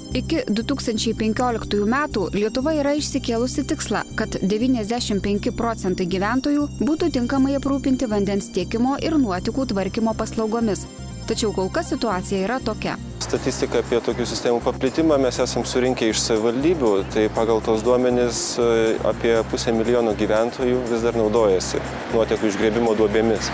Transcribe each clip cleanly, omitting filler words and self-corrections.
Iki 2015 metų Lietuva yra išsikėlusi tikslą, kad 95% gyventojų būtų tinkamai aprūpinti vandens tiekimo ir nuotekų tvarkymo paslaugomis. Tačiau kol kas situacija yra tokia. Statistika apie tokių sistemų paplitimą mes esam surinkę iš savivaldybių, tai pagal tos duomenys apie 500 000 gyventojų vis dar naudojasi nuotekų išgrėbimo duobėmis.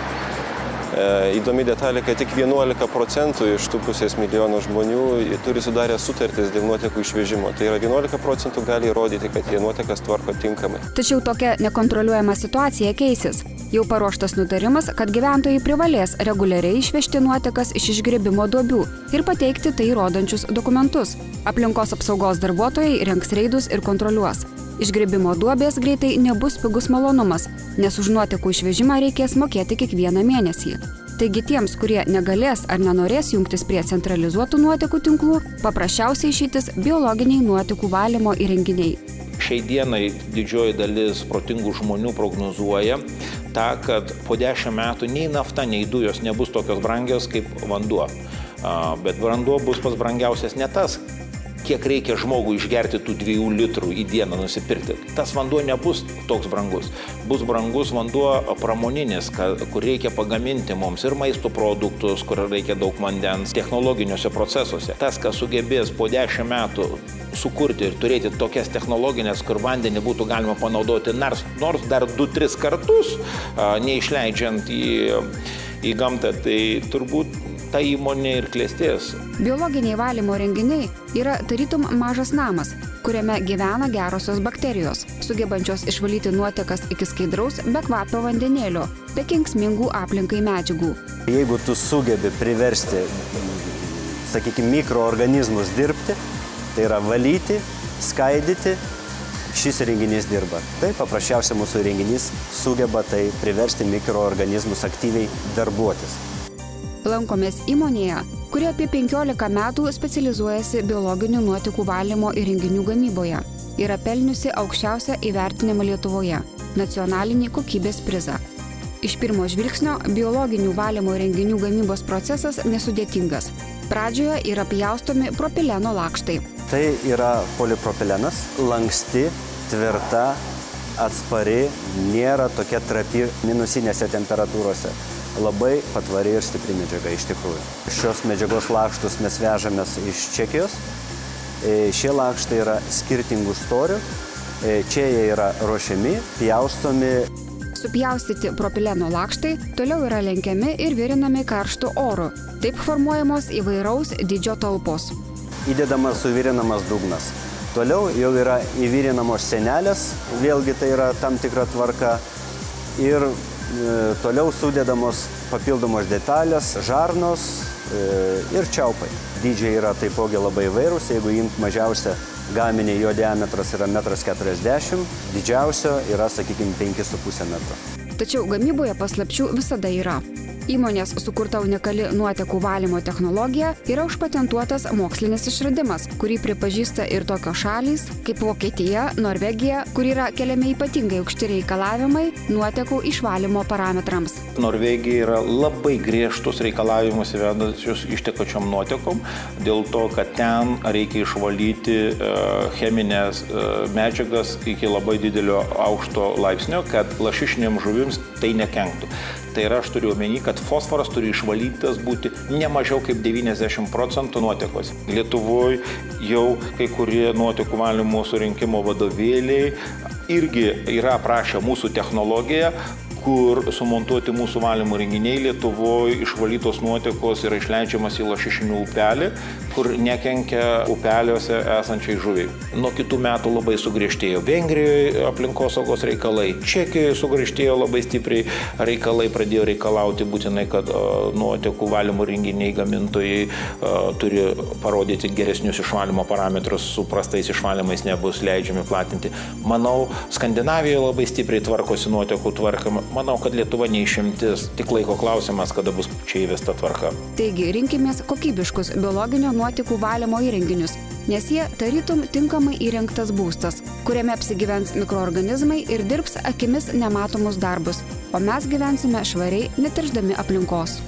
Įdomi detalė, kad tik 11% iš tų 500 000 žmonių turi sudarę sutartis dėl nuotekų išvežimo. Tai yra 11% gali įrodyti, kad jie nuotekas tvarko tinkamai. Tačiau tokia nekontroliuojama situacija keisis. Jau paruoštas nutarimas, kad gyventojai privalės reguliariai išvežti nuotekas iš išgrėbimo duobių ir pateikti tai rodančius dokumentus. Aplinkos apsaugos darbuotojai rengs reidus ir kontroliuos. Išgrėbimo duobės greitai nebus pigus malonumas, nes už nuotekų išvežimą reikės mokėti kiekvieną mėnesį. Taigi tiems, kurie negalės ar nenorės jungtis prie centralizuotų nuotekų tinklų, paprasčiausiai išeitis biologiniai nuotekų valymo įrenginiai. Šiai dienai didžioji dalis protingų žmonių prognozuoja tą, kad po 10 metų nei nafta, nei dujos nebus tokios brangios kaip vanduo. Bet vanduo bus pats brangiausias ne tas, kiek reikia žmogui išgerti tų 2 litrų į dieną nusipirkti. Tas vanduo nebus toks brangus. Bus brangus vanduo pramoninis, kur reikia pagaminti mums ir maisto produktus, kur reikia daug vandens, technologiniuose procesuose. Tas, kas sugebės po 10 metų sukurti ir turėti tokias technologinės, kur vandenį būtų galima panaudoti nors dar 2-3 kartus, neišleidžiant į gamtą, tai turbūt ta įmonė ir klestės. Biologiniai valymo renginiai yra tarytum mažas namas, kuriame gyvena gerosios bakterijos, sugebančios išvalyti nuotekas iki skaidraus, bekvapio vandenėlio, be kenksmingų aplinkai medžiagų. Jeigu tu sugebi priversti, sakykime, mikroorganizmus dirbti, tai yra valyti, skaidyti, šis renginys dirba. Tai paprasčiausiai mūsų renginys sugeba tai priversti mikroorganizmus aktyviai darbuotis. Lankomės įmonėje, kuri apie 15 metų specializuojasi biologinių nuotekų valymo įrenginių gamyboje. Yra pelniusi aukščiausią įvertinimą Lietuvoje – nacionalinį kokybės prizą. Iš pirmo žvilgsnio biologinių valymo įrenginių gamybos procesas nesudėtingas. Pradžioje yra pjaustomi propileno lakštai. Tai yra polipropilenas, lanksti, tvirta, atspari, nėra tokia trapi minusinėse temperatūrose. Labai patvari ir stipri medžiaga iš tikrųjų. Šios medžiagos lakštus mes vežamės iš Čekijos. Šie lakštai yra skirtingų storių. Čia jie yra ruošiami, pjaustomi. Supjaustyti propileno lakštai toliau yra lenkiami ir virinami karštu oru. Taip formuojamos įvairaus dydžio talpos. Įdedamas suvirinamas dugnas. Toliau jau yra įvirinamos sienelės, vėlgi tai yra tam tikra tvarka. Ir toliau sudedamos papildomos detalės, žarnos ir čiaupai. Dydžiai yra taipogi labai įvairūs, jeigu imt mažiausią gaminį, jo diametras yra 1,40 m, didžiausio yra, sakykime, 5,5 metro. Tačiau gamyboje paslapčių visada yra. Įmonės sukurta unikali nuotekų valymo technologija yra užpatentuotas mokslinis išradimas, kurį pripažįsta ir tokios šalys kaip Vokietija, Norvegija, kur yra keliami ypatingai aukšti reikalavimai nuotekų išvalymo parametrams. Norvegija yra labai griežtus reikalavimus įvedančius ištekančiom nuotekom, dėl to, kad ten reikia išvalyti cheminės medžiagas iki labai didelio aukšto laipsnio, kad lašišinėm žuvims tai nekenktų. Tai yra, aš turiu omeny, kad fosforas turi išvalytas būti ne mažiau kaip 90% nuotekos. Lietuvoje jau kai kurie nuotekų valymo surinkimo vadovėliai irgi yra aprašę mūsų technologiją, kur sumontuoti mūsų valymo renginiai. Lietuvoje išvalytos nuotekos yra išleidžiamas į lašišinių upelį, kur nekenkia upeliuose esančiai žuviai. Nuo kitų metų labai sugriežtėjo Vengrijoje aplinkosaugos reikalai, Čekijoje sugriežtėjo labai stipriai reikalai, pradėjo reikalauti būtinai, kad nuotekų valymo renginiai gamintojai turi parodyti geresnius išvalymo parametrus, su prastais išvalymais nebus leidžiami platinti. Manau, Skandinavijoje labai stipriai tvarkosi nuotekų tvarkymą. Manau, kad Lietuva neišimtis, tik laiko klausimas, kada bus čia įvesta tvarka. Taigi rinkimės kokybiškus biologinio nuotekų valymo įrenginius, nes jie tarytum tinkamai įrengtas būstas, kuriame apsigyvens mikroorganizmai ir dirbs akimis nematomus darbus, o mes gyvensime švariai, neteršdami aplinkos.